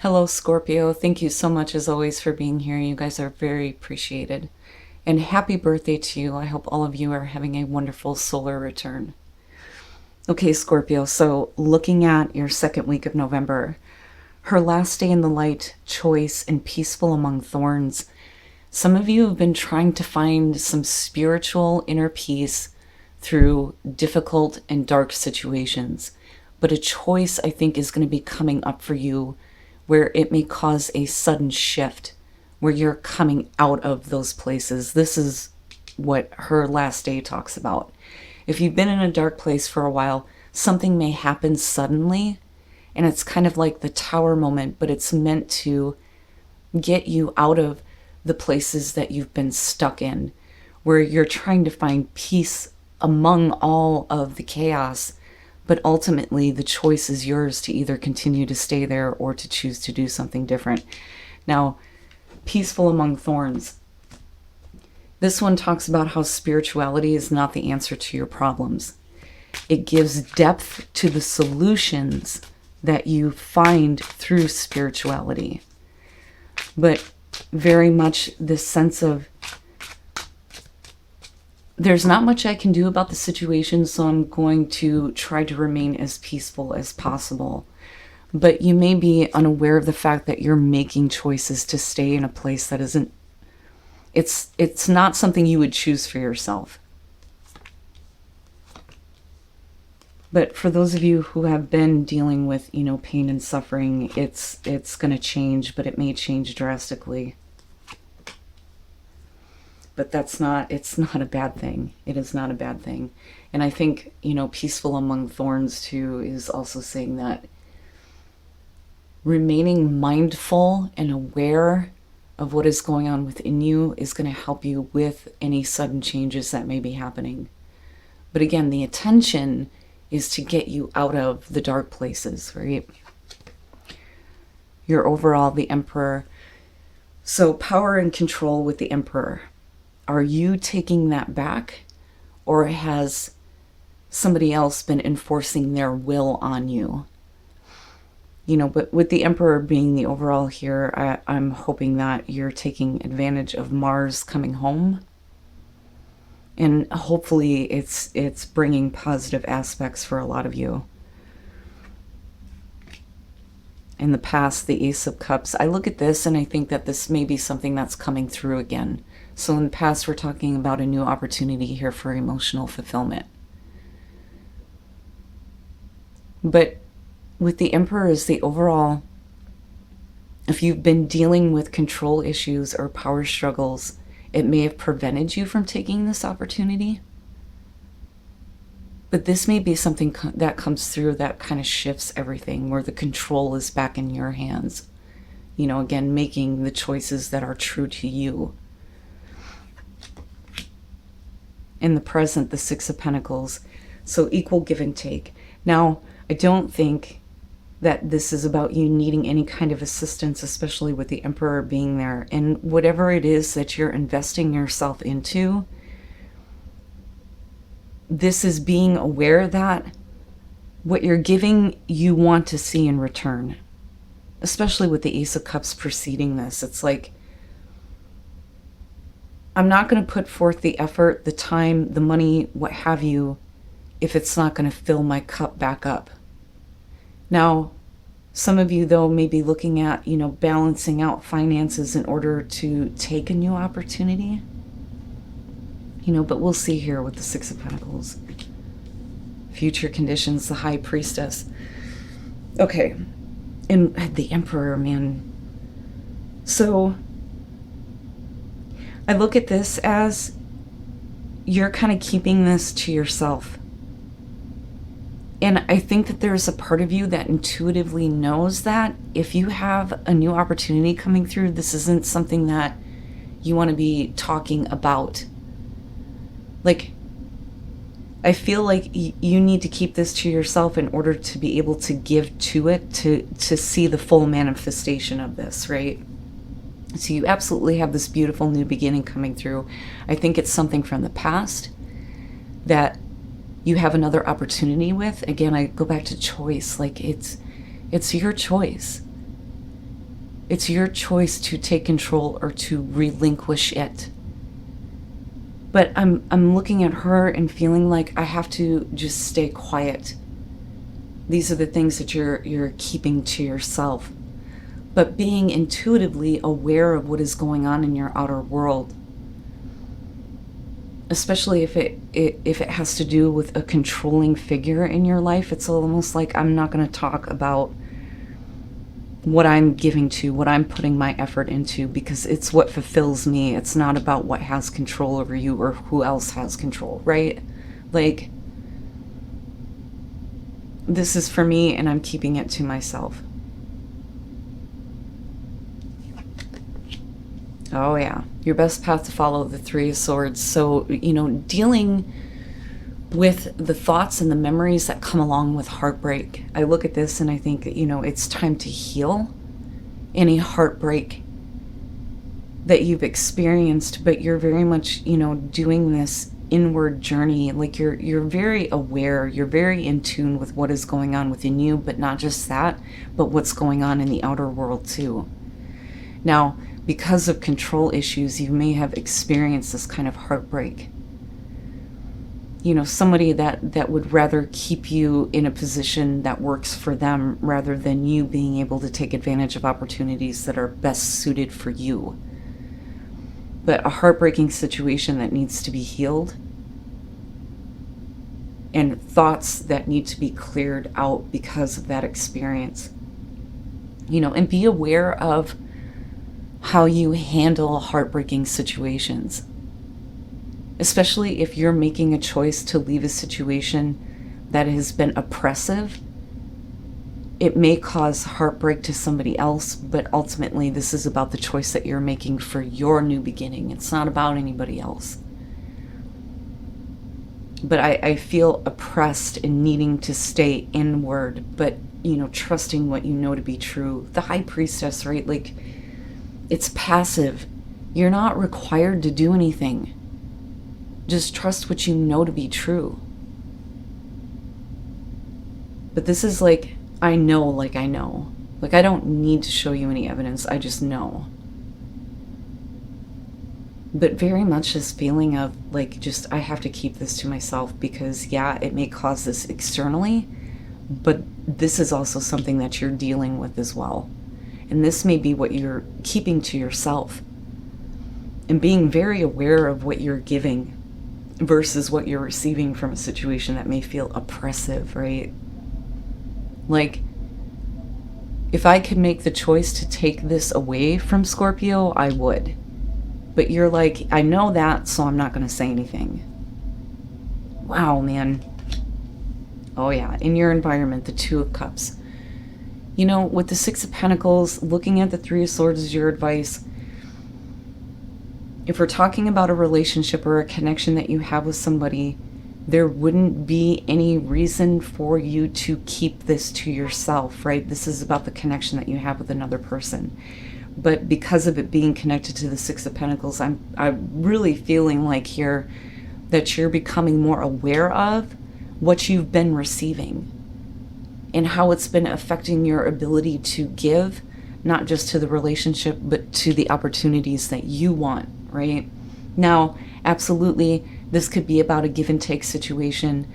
Hello, Scorpio. Thank you so much, as always, for being here. You guys are very appreciated. And happy birthday to you. I hope all of you are having a wonderful solar return. Okay, Scorpio, so looking at your second week of November, her last day in the light, choice, and peaceful among thorns. Some of you have been trying to find some spiritual inner peace through difficult and dark situations. But a choice, I think, is going to be coming up for you where it may cause a sudden shift, where you're coming out of those places. This is what her last day talks about. If you've been in a dark place for a while, something may happen suddenly, and it's kind of like the tower moment, but it's meant to get you out of the places that you've been stuck in, where you're trying to find peace among all of the chaos. But ultimately, the choice is yours to either continue to stay there or to choose to do something different. Now, peaceful among thorns. This one talks about how spirituality is not the answer to your problems. It gives depth to the solutions that you find through spirituality. But very much this sense of, there's not much I can do about the situation, so I'm going to try to remain as peaceful as possible. But you may be unaware of the fact that you're making choices to stay in a place that isn't, it's not something you would choose for yourself. But for those of you who have been dealing with, pain and suffering, it's going to change, but it may change drastically. But it's not a bad thing. It is not a bad thing. And I think, peaceful among thorns too is also saying that remaining mindful and aware of what is going on within you is going to help you with any sudden changes that may be happening. But again, the intention is to get you out of the dark places, right? Your overall, the Emperor. So power and control with the Emperor. Are you taking that back, or has somebody else been enforcing their will on you? But with the Emperor being the overall here, I'm hoping that you're taking advantage of Mars coming home. And hopefully it's bringing positive aspects for a lot of you. In the past, the Ace of Cups, I look at this and I think that this may be something that's coming through again. So in the past, we're talking about a new opportunity here for emotional fulfillment. But with the Emperor as the overall, if you've been dealing with control issues or power struggles, it may have prevented you from taking this opportunity. But this may be something that comes through that kind of shifts everything, where the control is back in your hands. Again, making the choices that are true to you. In the present, the Six of Pentacles. So equal give and take. Now, I don't think that this is about you needing any kind of assistance, especially with the Emperor being there. And whatever it is that you're investing yourself into, this is being aware that what you're giving, you want to see in return. Especially with the Ace of Cups preceding this. It's like, I'm not going to put forth the effort, the time, the money, what have you, if it's not going to fill my cup back up. Now, some of you, though, may be looking at, balancing out finances in order to take a new opportunity. But we'll see here with the Six of Pentacles. Future conditions, the High Priestess. Okay, and the Emperor, man. So I look at this as you're kind of keeping this to yourself. And I think that there's a part of you that intuitively knows that if you have a new opportunity coming through, this isn't something that you want to be talking about. Like, I feel like you need to keep this to yourself in order to be able to give to it, to see the full manifestation of this, right? So you absolutely have this beautiful new beginning coming through. I think it's something from the past that you have another opportunity with. Again, I go back to choice. Like, it's your choice. It's your choice to take control or to relinquish it. But I'm looking at her and feeling like I have to just stay quiet. These are the things that you're keeping to yourself. But being intuitively aware of what is going on in your outer world, especially if it has to do with a controlling figure in your life, it's almost like I'm not going to talk about what I'm giving to, what I'm putting my effort into, because it's what fulfills me. It's not about what has control over you or who else has control, right? Like, this is for me and I'm keeping it to myself. Oh yeah, your best path to follow, the Three of Swords. So, dealing with the thoughts and the memories that come along with heartbreak. I look at this and I think, it's time to heal any heartbreak that you've experienced, but you're very much, doing this inward journey. Like you're very aware, you're very in tune with what is going on within you, but not just that, but what's going on in the outer world too. Now, because of control issues, you may have experienced this kind of heartbreak. Somebody that would rather keep you in a position that works for them rather than you being able to take advantage of opportunities that are best suited for you. But a heartbreaking situation that needs to be healed, and thoughts that need to be cleared out because of that experience. And be aware of how you handle heartbreaking situations. Especially if you're making a choice to leave a situation that has been oppressive. It may cause heartbreak to somebody else, but ultimately this is about the choice that you're making for your new beginning. It's not about anybody else. But I feel oppressed in needing to stay inward, but, trusting what you know to be true. The High Priestess, right? Like, it's passive. You're not required to do anything. Just trust what you know to be true. But this is like, I know like I know. Like, I don't need to show you any evidence. I just know. But very much this feeling of, like, just, I have to keep this to myself because, yeah, it may cause this externally, but this is also something that you're dealing with as well. And this may be what you're keeping to yourself. And being very aware of what you're giving versus what you're receiving from a situation that may feel oppressive, right? Like, if I could make the choice to take this away from Scorpio, I would. But you're like, I know that, so I'm not going to say anything. Wow, man. Oh yeah, in your environment, the Two of Cups. With the Six of Pentacles, looking at the Three of Swords is your advice. If we're talking about a relationship or a connection that you have with somebody, there wouldn't be any reason for you to keep this to yourself, right? This is about the connection that you have with another person. But because of it being connected to the Six of Pentacles, I'm really feeling like here that you're becoming more aware of what you've been receiving and how it's been affecting your ability to give, not just to the relationship, but to the opportunities that you want, right? Now, absolutely, this could be about a give and take situation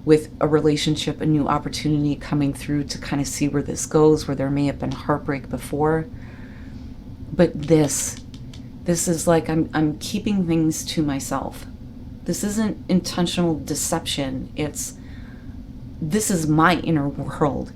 with a relationship, a new opportunity coming through to kind of see where this goes, where there may have been heartbreak before. But this is like I'm keeping things to myself. This isn't intentional deception. This is my inner world.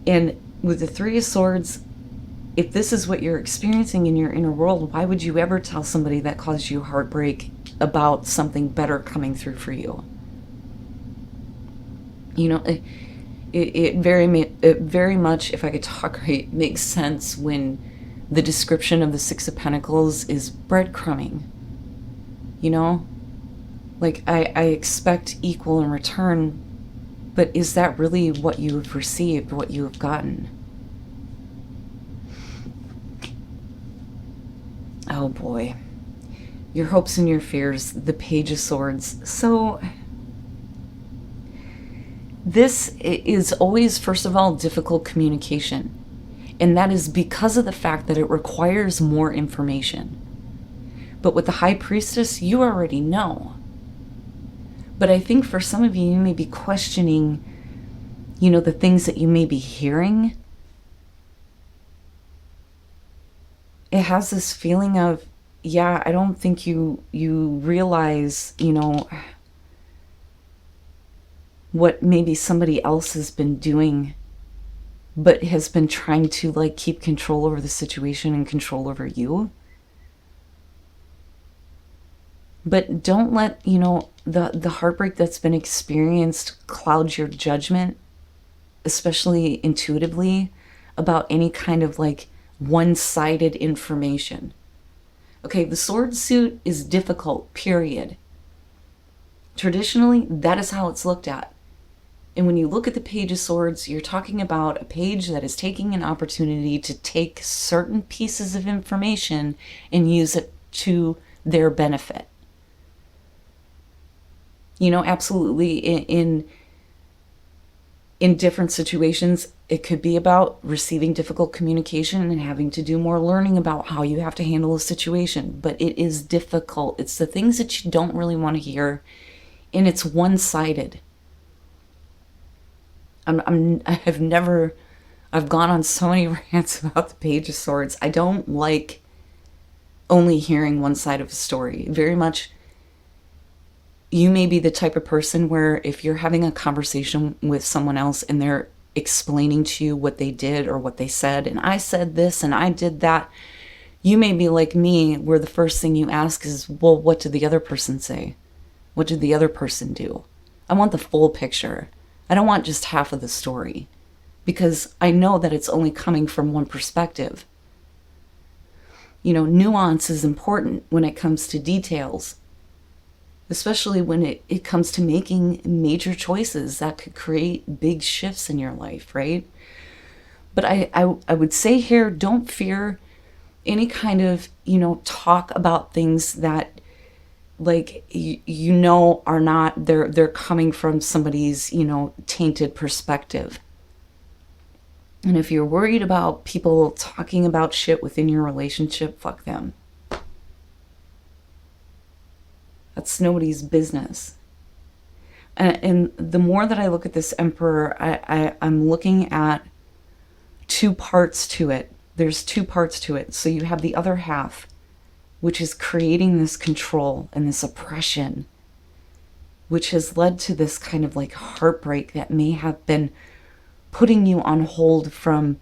And with the Three of Swords, if this is what you're experiencing in your inner world, why would you ever tell somebody that caused you heartbreak about something better coming through for you? It very much, if I could talk right, makes sense when the description of the Six of Pentacles is breadcrumbing. Like, I expect equal in return, but is that really what you have received, what you have gotten? Oh boy. Your hopes and your fears, the Page of Swords. So, This is always, first of all, difficult communication. And that is because of the fact that it requires more information. But with the High Priestess, you already know. But I think for some of you, you may be questioning, the things that you may be hearing. It has this feeling of, I don't think you realize, what maybe somebody else has been doing, but has been trying to keep control over the situation and control over you. But don't let, the heartbreak that's been experienced cloud your judgment, especially intuitively, about any kind of one-sided information. Okay, the sword suit is difficult, period. Traditionally, that is how it's looked at. And when you look at the Page of Swords, you're talking about a page that is taking an opportunity to take certain pieces of information and use it to their benefit. Absolutely, in different situations, it could be about receiving difficult communication and having to do more learning about how you have to handle a situation. But it is difficult. It's the things that you don't really want to hear, and it's one-sided. I've gone on so many rants about the Page of Swords. I don't like only hearing one side of a story. Very much, you may be the type of person where if you're having a conversation with someone else and they're explaining to you what they did or what they said, and I said this and I did that, you may be like me, where the first thing you ask is, well, what did the other person say? What did the other person do? I want the full picture. I don't want just half of the story, because I know that it's only coming from one perspective. Nuance is important when it comes to details, especially when it comes to making major choices that could create big shifts in your life, right? But I would say here, don't fear any kind of, talk about things that are not, they're coming from somebody's, tainted perspective. And if you're worried about people talking about shit within your relationship, fuck them. That's nobody's business. And the more that I look at this Emperor, I'm looking at two parts to it. There's two parts to it. So you have the other half, which is creating this control and this oppression, which has led to this kind of heartbreak that may have been putting you on hold from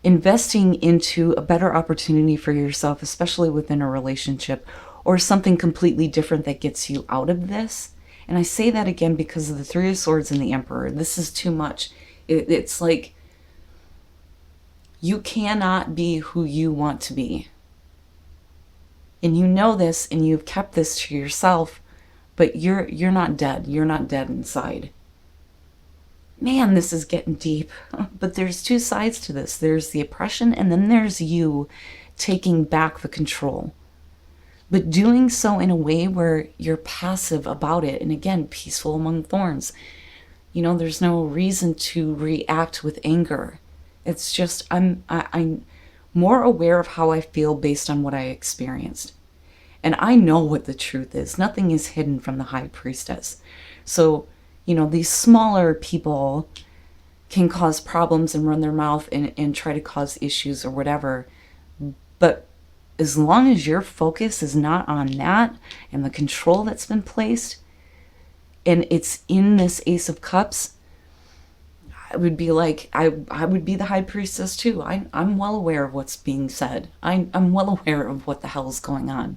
investing into a better opportunity for yourself, especially within a relationship, or something completely different that gets you out of this. And I say that again because of the Three of Swords and the Emperor. This is too much. It's like you cannot be who you want to be. And you know this, and you've kept this to yourself, but you're not dead. You're not dead inside. Man, this is getting deep. But there's two sides to this. There's the oppression, and then there's you taking back the control. But doing so in a way where you're passive about it. And again, peaceful among thorns. There's no reason to react with anger. It's just, I'm more aware of how I feel based on what I experienced. And I know what the truth is. Nothing is hidden from the High Priestess. So, these smaller people can cause problems and run their mouth and try to cause issues or whatever. But as long as your focus is not on that and the control that's been placed, and it's in this Ace of Cups, I would be I would be the High Priestess too. I'm well aware of what's being said. I'm well aware of what the hell is going on.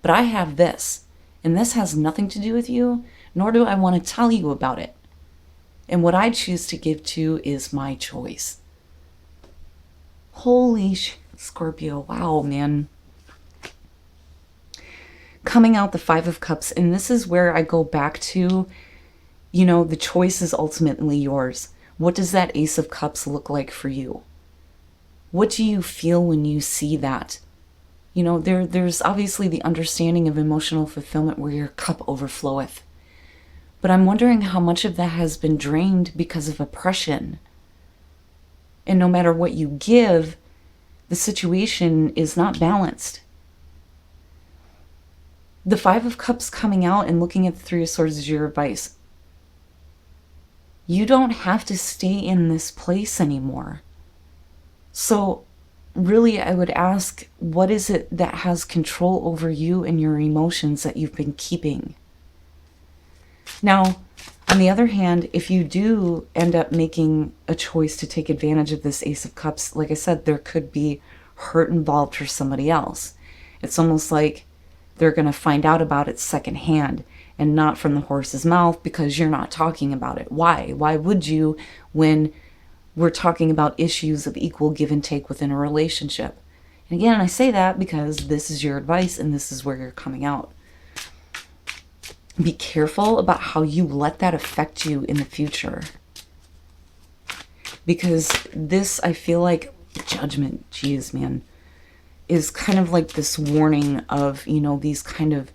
But I have this, and this has nothing to do with you, nor do I want to tell you about it. And what I choose to give to is my choice. Holy shit, Scorpio. Wow, man. Coming out the Five of Cups, and this is where I go back to, the choice is ultimately yours. What does that Ace of Cups look like for you? What do you feel when you see that? There's obviously the understanding of emotional fulfillment where your cup overfloweth. But I'm wondering how much of that has been drained because of oppression. And no matter what you give, the situation is not balanced. The Five of Cups coming out and looking at the Three of Swords is your advice. You don't have to stay in this place anymore. So really, I would ask, what is it that has control over you and your emotions that you've been keeping? Now, on the other hand, if you do end up making a choice to take advantage of this Ace of Cups, like I said, there could be hurt involved for somebody else. It's almost like they're going to find out about it secondhand and not from the horse's mouth because you're not talking about it. Why? Why would you when we're talking about issues of equal give and take within a relationship? And again, I say that because this is your advice and this is where you're coming out. Be careful about how you let that affect you in the future. Because this, I feel like, Judgment, geez, man, is kind of like this warning of, you know, these kind of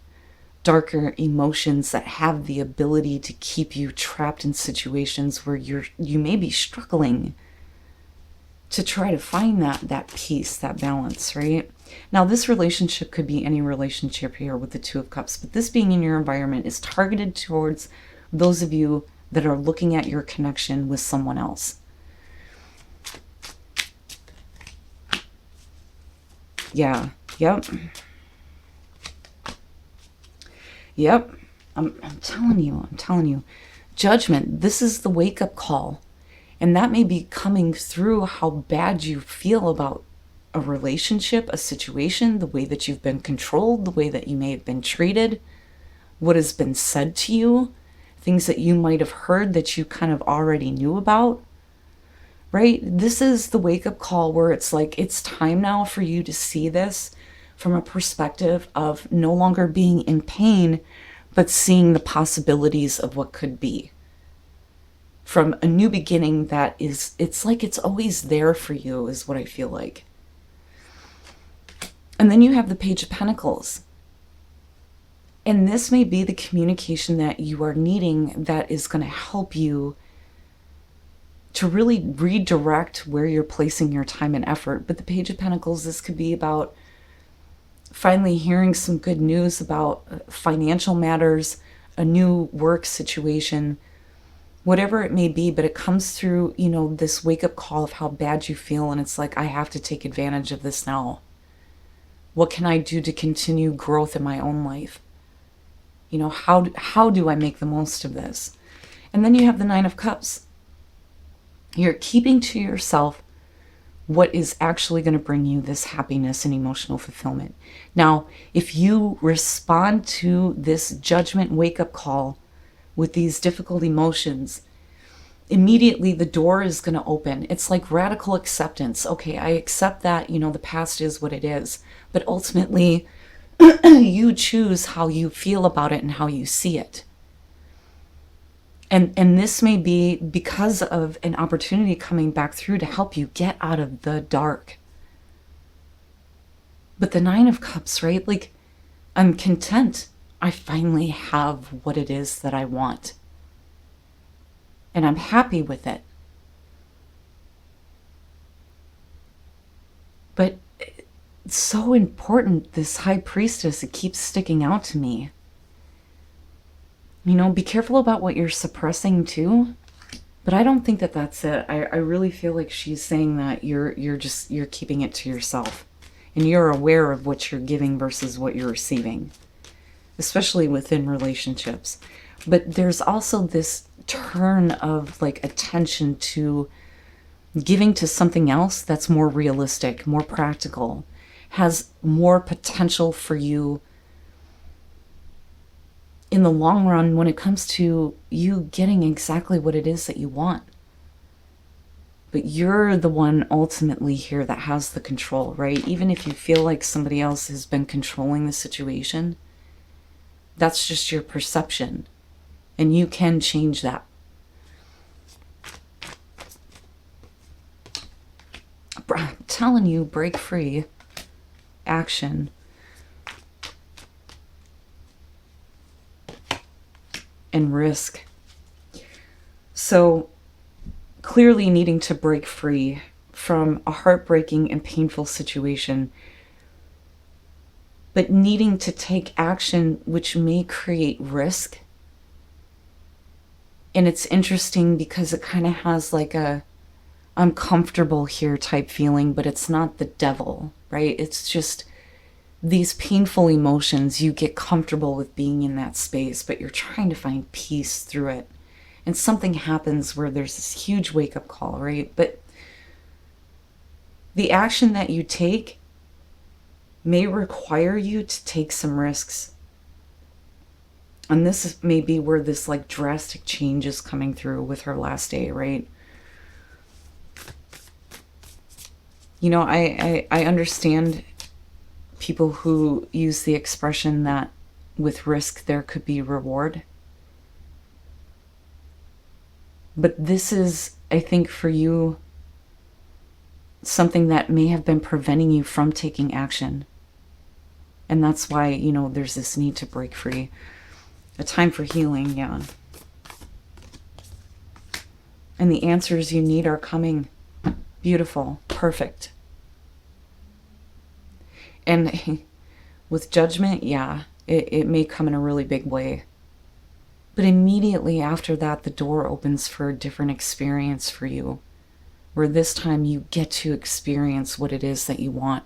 darker emotions that have the ability to keep you trapped in situations where you may be struggling to try to find that peace, that balance, right? Now, this relationship could be any relationship here with the Two of Cups, but this being in your environment is targeted towards those of you that are looking at your connection with someone else. Yeah, yep. Yep, I'm telling you. Judgment, this is the wake-up call. And that may be coming through how bad you feel about a relationship, a situation, the way that you've been controlled, the way that you may have been treated, what has been said to you, things that you might have heard that you kind of already knew about, right? This is the wake-up call where it's like, it's time now for you to see this from a perspective of no longer being in pain, but seeing the possibilities of what could be. From a new beginning that is, it's like it's always there for you, is what I feel like. And then you have the Page of Pentacles. And this may be the communication that you are needing that is going to help you to really redirect where you're placing your time and effort. But the Page of Pentacles, this could be about finally hearing some good news about financial matters, a new work situation, whatever it may be, but it comes through, you know, this wake-up call of how bad you feel, and it's like, I have to take advantage of this now. What can I do to continue growth in my own life? You know, how do I make the most of this? And then you have the Nine of Cups. You're keeping to yourself what is actually going to bring you this happiness and emotional fulfillment. Now, if you respond to this judgment wake-up call with these difficult emotions, immediately the door is going to open. It's like radical acceptance. Okay, I accept that, you know, the past is what it is. But ultimately, you choose how you feel about it and how you see it. And this may be because of an opportunity coming back through to help you get out of the dark. But the Nine of Cups, right? Like, I'm content. I finally have what it is that I want. And I'm happy with it. But it's so important, this High Priestess, it keeps sticking out to me. You know, be careful about what you're suppressing too. But I don't think that that's it. I really feel like she's saying that you're keeping it to yourself. And you're aware of what you're giving versus what you're receiving. Especially within relationships. But there's also this turn of like attention to giving to something else that's more realistic, more practical, has more potential for you in the long run when it comes to you getting exactly what it is that you want. But you're the one ultimately here that has the control, right? Even if you feel like somebody else has been controlling the situation, that's just your perception. And you can change that. I'm telling you, break free. Action. and risk. So clearly needing to break free from a heartbreaking and painful situation, but needing to take action which may create risk. And it's interesting because it kind of has like a I'm comfortable here type feeling, but it's not the devil, right? It's just these painful emotions. You get comfortable with being in that space, but you're trying to find peace through it. And something happens where there's this huge wake-up call, right? But the action that you take may require you to take some risks. And this may be where this like drastic change is coming through with her last day, right? You know, I understand people who use the expression that with risk there could be reward. But this is, I think, for you, something that may have been preventing you from taking action. And that's why, you know, there's this need to break free. A time for healing, yeah. And the answers you need are coming. Beautiful, perfect. And with judgment, yeah, it may come in a really big way. But immediately after that, the door opens for a different experience for you, where this time you get to experience what it is that you want.